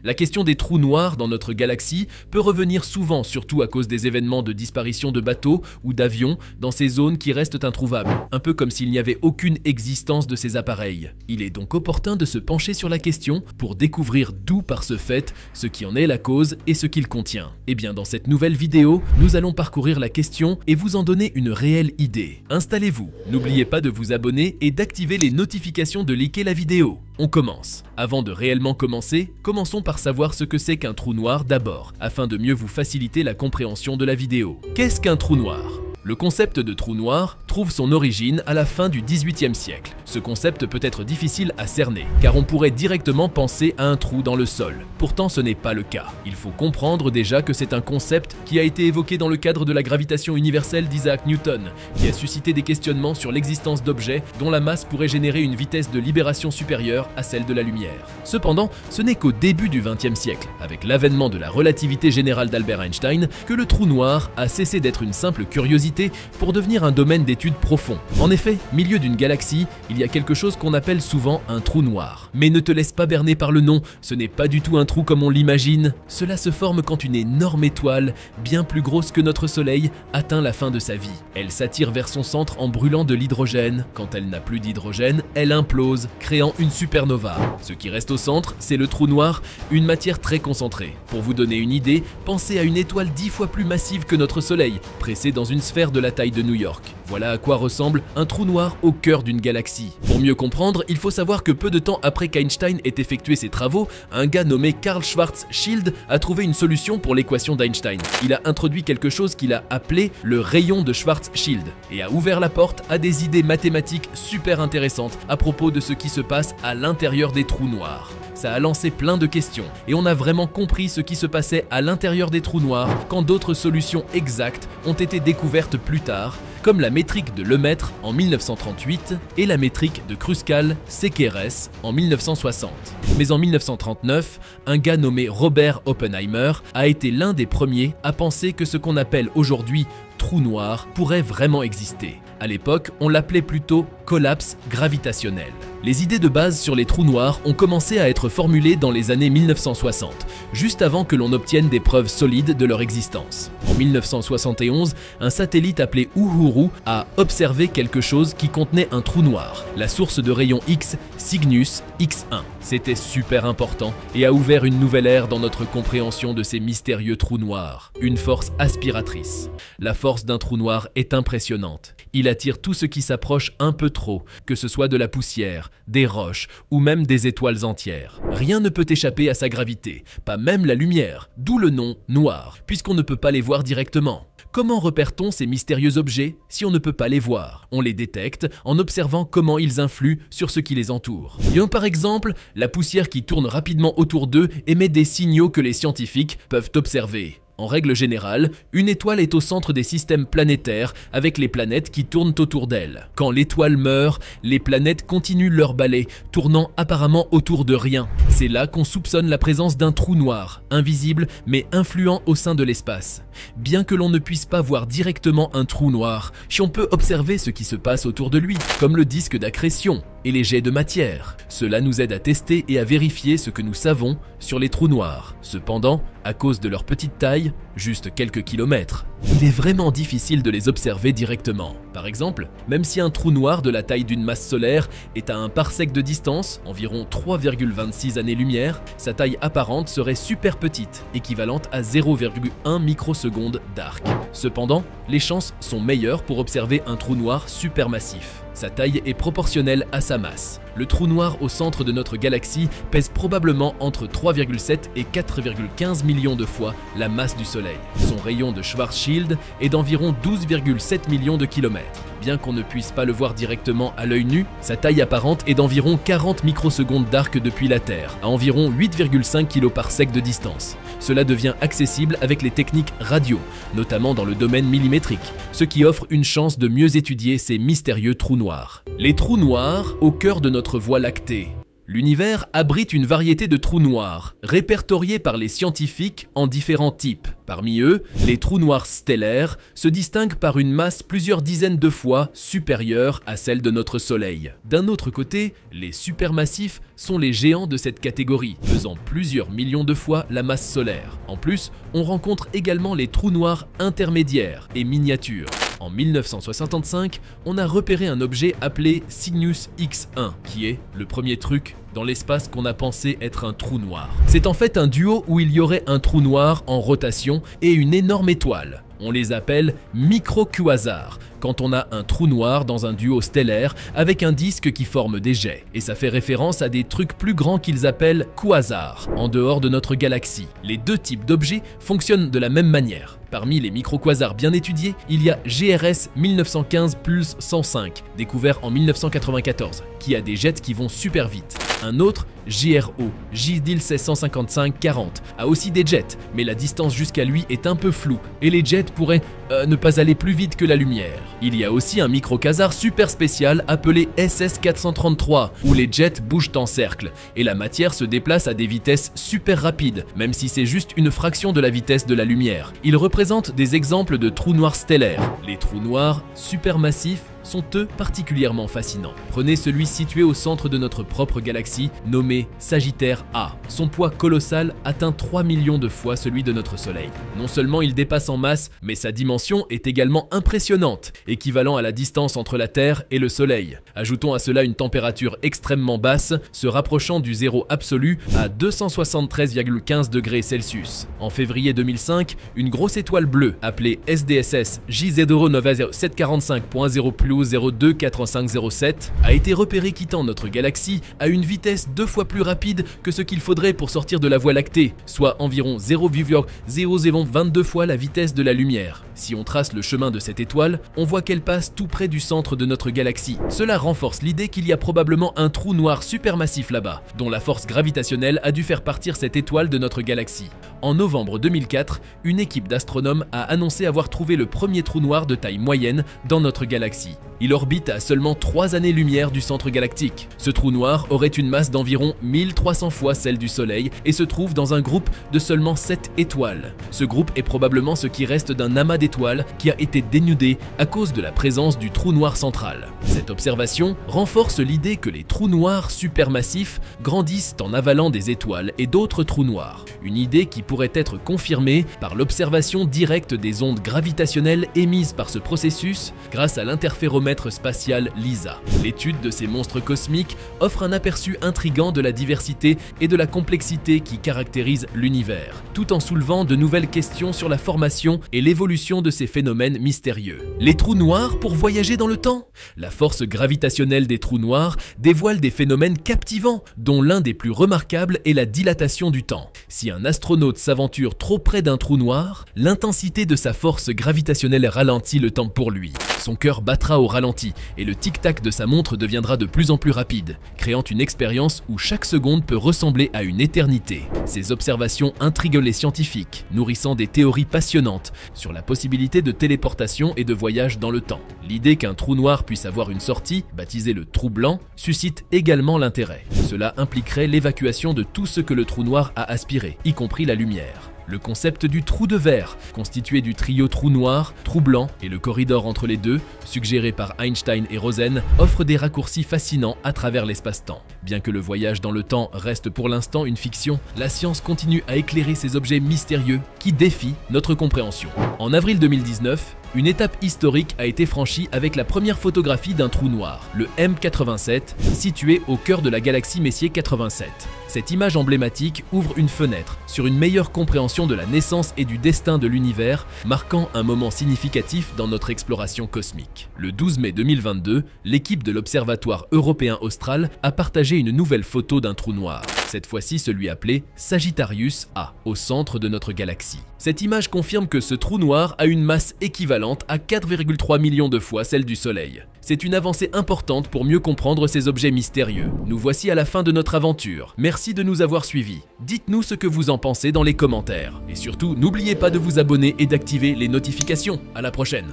La question des trous noirs dans notre galaxie peut revenir souvent, surtout à cause des événements de disparition de bateaux ou d'avions dans ces zones qui restent introuvables, un peu comme s'il n'y avait aucune existence de ces appareils. Il est donc opportun de se pencher sur la question pour découvrir d'où part ce fait, ce qui en est la cause et ce qu'il contient. Et bien dans cette nouvelle vidéo, nous allons parcourir la question et vous en donner une réelle idée. Installez-vous, n'oubliez pas de vous abonner et d'activer les notifications de liker la vidéo. On commence. Avant de réellement commencer, commençons par savoir ce que c'est qu'un trou noir d'abord, afin de mieux vous faciliter la compréhension de la vidéo. Qu'est-ce qu'un trou noir ? Le concept de trou noir trouve son origine à la fin du XVIIIe siècle. Ce concept peut être difficile à cerner, car on pourrait directement penser à un trou dans le sol. Pourtant, ce n'est pas le cas. Il faut comprendre déjà que c'est un concept qui a été évoqué dans le cadre de la gravitation universelle d'Isaac Newton, qui a suscité des questionnements sur l'existence d'objets dont la masse pourrait générer une vitesse de libération supérieure à celle de la lumière. Cependant, ce n'est qu'au début du XXe siècle, avec l'avènement de la relativité générale d'Albert Einstein, que le trou noir a cessé d'être une simple curiosité pour devenir un domaine d'étude profond. En effet, milieu d'une galaxie, il y a quelque chose qu'on appelle souvent un trou noir. Mais ne te laisse pas berner par le nom, ce n'est pas du tout un trou comme on l'imagine. Cela se forme quand une énorme étoile, bien plus grosse que notre Soleil, atteint la fin de sa vie. Elle s'attire vers son centre en brûlant de l'hydrogène. Quand elle n'a plus d'hydrogène, elle implose, créant une supernova. Ce qui reste au centre, c'est le trou noir, une matière très concentrée. Pour vous donner une idée, pensez à une étoile 10 fois plus massive que notre Soleil, pressée dans une sphère de la taille de New York. Voilà à quoi ressemble un trou noir au cœur d'une galaxie. Pour mieux comprendre, il faut savoir que peu de temps après qu'Einstein ait effectué ses travaux, un gars nommé Karl Schwarzschild a trouvé une solution pour l'équation d'Einstein. Il a introduit quelque chose qu'il a appelé le rayon de Schwarzschild et a ouvert la porte à des idées mathématiques super intéressantes à propos de ce qui se passe à l'intérieur des trous noirs. Ça a lancé plein de questions et on a vraiment compris ce qui se passait à l'intérieur des trous noirs quand d'autres solutions exactes ont été découvertes plus tard, comme la métrique de Lemaitre en 1938 et la métrique de Kruskal-Sekeres en 1960. Mais en 1939, un gars nommé Robert Oppenheimer a été l'un des premiers à penser que ce qu'on appelle aujourd'hui trou noir pourrait vraiment exister. À l'époque, on l'appelait plutôt collapse gravitationnel. Les idées de base sur les trous noirs ont commencé à être formulées dans les années 1960, juste avant que l'on obtienne des preuves solides de leur existence. En 1971, un satellite appelé Uhuru a observé quelque chose qui contenait un trou noir, la source de rayons X Cygnus X1. C'était super important et a ouvert une nouvelle ère dans notre compréhension de ces mystérieux trous noirs. Une force aspiratrice. La force d'un trou noir est impressionnante. Il attire tout ce qui s'approche un peu trop, que ce soit de la poussière, des roches ou même des étoiles entières. Rien ne peut échapper à sa gravité, pas même la lumière, d'où le nom noir, puisqu'on ne peut pas les voir directement. Comment repère-t-on ces mystérieux objets si on ne peut pas les voir? On les détecte en observant comment ils influent sur ce qui les entoure. Et par exemple, la poussière qui tourne rapidement autour d'eux émet des signaux que les scientifiques peuvent observer. En règle générale, une étoile est au centre des systèmes planétaires avec les planètes qui tournent autour d'elle. Quand l'étoile meurt, les planètes continuent leur balai, tournant apparemment autour de rien. C'est là qu'on soupçonne la présence d'un trou noir, invisible mais influent au sein de l'espace. Bien que l'on ne puisse pas voir directement un trou noir, on peut observer ce qui se passe autour de lui, comme le disque d'accrétion et les jets de matière. Cela nous aide à tester et à vérifier ce que nous savons sur les trous noirs. Cependant, à cause de leur petite taille, juste quelques kilomètres, il est vraiment difficile de les observer directement. Par exemple, même si un trou noir de la taille d'une masse solaire est à un parsec de distance, environ 3,26 années-lumière, sa taille apparente serait super petite, équivalente à 0,1 microseconde d'arc. Cependant, les chances sont meilleures pour observer un trou noir supermassif. Sa taille est proportionnelle à sa masse. Le trou noir au centre de notre galaxie pèse probablement entre 3,7 et 4,15 millions de fois la masse du Soleil. Son rayon de Schwarzschild est d'environ 12,7 millions de kilomètres. Bien qu'on ne puisse pas le voir directement à l'œil nu, sa taille apparente est d'environ 40 microsecondes d'arc depuis la Terre, à environ 8,5 kg par sec de distance. Cela devient accessible avec les techniques radio, notamment dans le domaine millimétrique, ce qui offre une chance de mieux étudier ces mystérieux trous noirs. Les trous noirs au cœur de notre Voie lactée. L'univers abrite une variété de trous noirs, répertoriés par les scientifiques en différents types. Parmi eux, les trous noirs stellaires se distinguent par une masse plusieurs dizaines de fois supérieure à celle de notre Soleil. D'un autre côté, les supermassifs sont les géants de cette catégorie, pesant plusieurs millions de fois la masse solaire. En plus, on rencontre également les trous noirs intermédiaires et miniatures. En 1965, on a repéré un objet appelé Cygnus X1, qui est le premier truc dans l'espace qu'on a pensé être un trou noir. C'est en fait un duo où il y aurait un trou noir en rotation et une énorme étoile. On les appelle micro-quasars, quand on a un trou noir dans un duo stellaire avec un disque qui forme des jets. Et ça fait référence à des trucs plus grands qu'ils appellent quasars, en dehors de notre galaxie. Les deux types d'objets fonctionnent de la même manière. Parmi les micro-quasars bien étudiés, il y a GRS 1915 Pulse 105, découvert en 1994, qui a des jets qui vont super vite. Un autre, JRO, JDIL 1655-40, a aussi des jets, mais la distance jusqu'à lui est un peu floue, et les jets pourraient ne pas aller plus vite que la lumière. Il y a aussi un micro-quasar super spécial appelé SS433, où les jets bougent en cercle, et la matière se déplace à des vitesses super rapides, même si c'est juste une fraction de la vitesse de la lumière. Il représente des exemples de trous noirs stellaires. Les trous noirs supermassifs sont eux particulièrement fascinants. Prenez celui situé au centre de notre propre galaxie, nommé Sagittaire A. Son poids colossal atteint 3 millions de fois celui de notre Soleil. Non seulement il dépasse en masse, mais sa dimension est également impressionnante, équivalent à la distance entre la Terre et le Soleil. Ajoutons à cela une température extrêmement basse, se rapprochant du zéro absolu à 273,15 degrés Celsius. En février 2005, une grosse étoile bleue, appelée SDSS J090745.0 024507 a été repéré quittant notre galaxie à une vitesse 2 fois plus rapide que ce qu'il faudrait pour sortir de la Voie lactée, soit environ 0,0022 fois la vitesse de la lumière. Si on trace le chemin de cette étoile, on voit qu'elle passe tout près du centre de notre galaxie. Cela renforce l'idée qu'il y a probablement un trou noir supermassif là-bas, dont la force gravitationnelle a dû faire partir cette étoile de notre galaxie. En novembre 2004, une équipe d'astronomes a annoncé avoir trouvé le premier trou noir de taille moyenne dans notre galaxie. Il orbite à seulement 3 années-lumière du centre galactique. Ce trou noir aurait une masse d'environ 1300 fois celle du Soleil et se trouve dans un groupe de seulement 7 étoiles. Ce groupe est probablement ce qui reste d'un amas d'étoiles qui a été dénudé à cause de la présence du trou noir central. Cette observation renforce l'idée que les trous noirs supermassifs grandissent en avalant des étoiles et d'autres trous noirs. Une idée qui pourrait être confirmée par l'observation directe des ondes gravitationnelles émises par ce processus grâce à l'interféromètre spatial LISA. L'étude de ces monstres cosmiques offre un aperçu intrigant de la diversité et de la complexité qui caractérisent l'univers, tout en soulevant de nouvelles questions sur la formation et l'évolution de ces phénomènes mystérieux. Les trous noirs pour voyager dans le temps? La force gravitationnelle des trous noirs dévoile des phénomènes captivants, dont l'un des plus remarquables est la dilatation du temps. Si un astronaute s'aventure trop près d'un trou noir, l'intensité de sa force gravitationnelle ralentit le temps pour lui. Son cœur battra au ralenti et le tic-tac de sa montre deviendra de plus en plus rapide, créant une expérience où chaque seconde peut ressembler à une éternité. Ces observations intriguent les scientifiques, nourrissant des théories passionnantes sur la possibilité de téléportation et de voyage dans le temps. L'idée qu'un trou noir puisse avoir une sortie, baptisée le trou blanc, suscite également l'intérêt. Cela impliquerait l'évacuation de tout ce que le trou noir a aspiré, y compris la lumière. Le concept du trou de verre, constitué du trio trou noir, trou blanc et le corridor entre les deux, suggéré par Einstein et Rosen, offre des raccourcis fascinants à travers l'espace-temps. Bien que le voyage dans le temps reste pour l'instant une fiction, la science continue à éclairer ces objets mystérieux qui défient notre compréhension. En avril 2019, une étape historique a été franchie avec la première photographie d'un trou noir, le M87, situé au cœur de la galaxie Messier 87. Cette image emblématique ouvre une fenêtre sur une meilleure compréhension de la naissance et du destin de l'univers, marquant un moment significatif dans notre exploration cosmique. Le 12 mai 2022, l'équipe de l'Observatoire européen austral a partagé une nouvelle photo d'un trou noir, cette fois-ci celui appelé Sagittarius A, au centre de notre galaxie. Cette image confirme que ce trou noir a une masse équivalente à 4,3 millions de fois celle du Soleil. C'est une avancée importante pour mieux comprendre ces objets mystérieux. Nous voici à la fin de notre aventure. Merci de nous avoir suivis. Dites-nous ce que vous en pensez dans les commentaires. Et surtout, n'oubliez pas de vous abonner et d'activer les notifications. À la prochaine.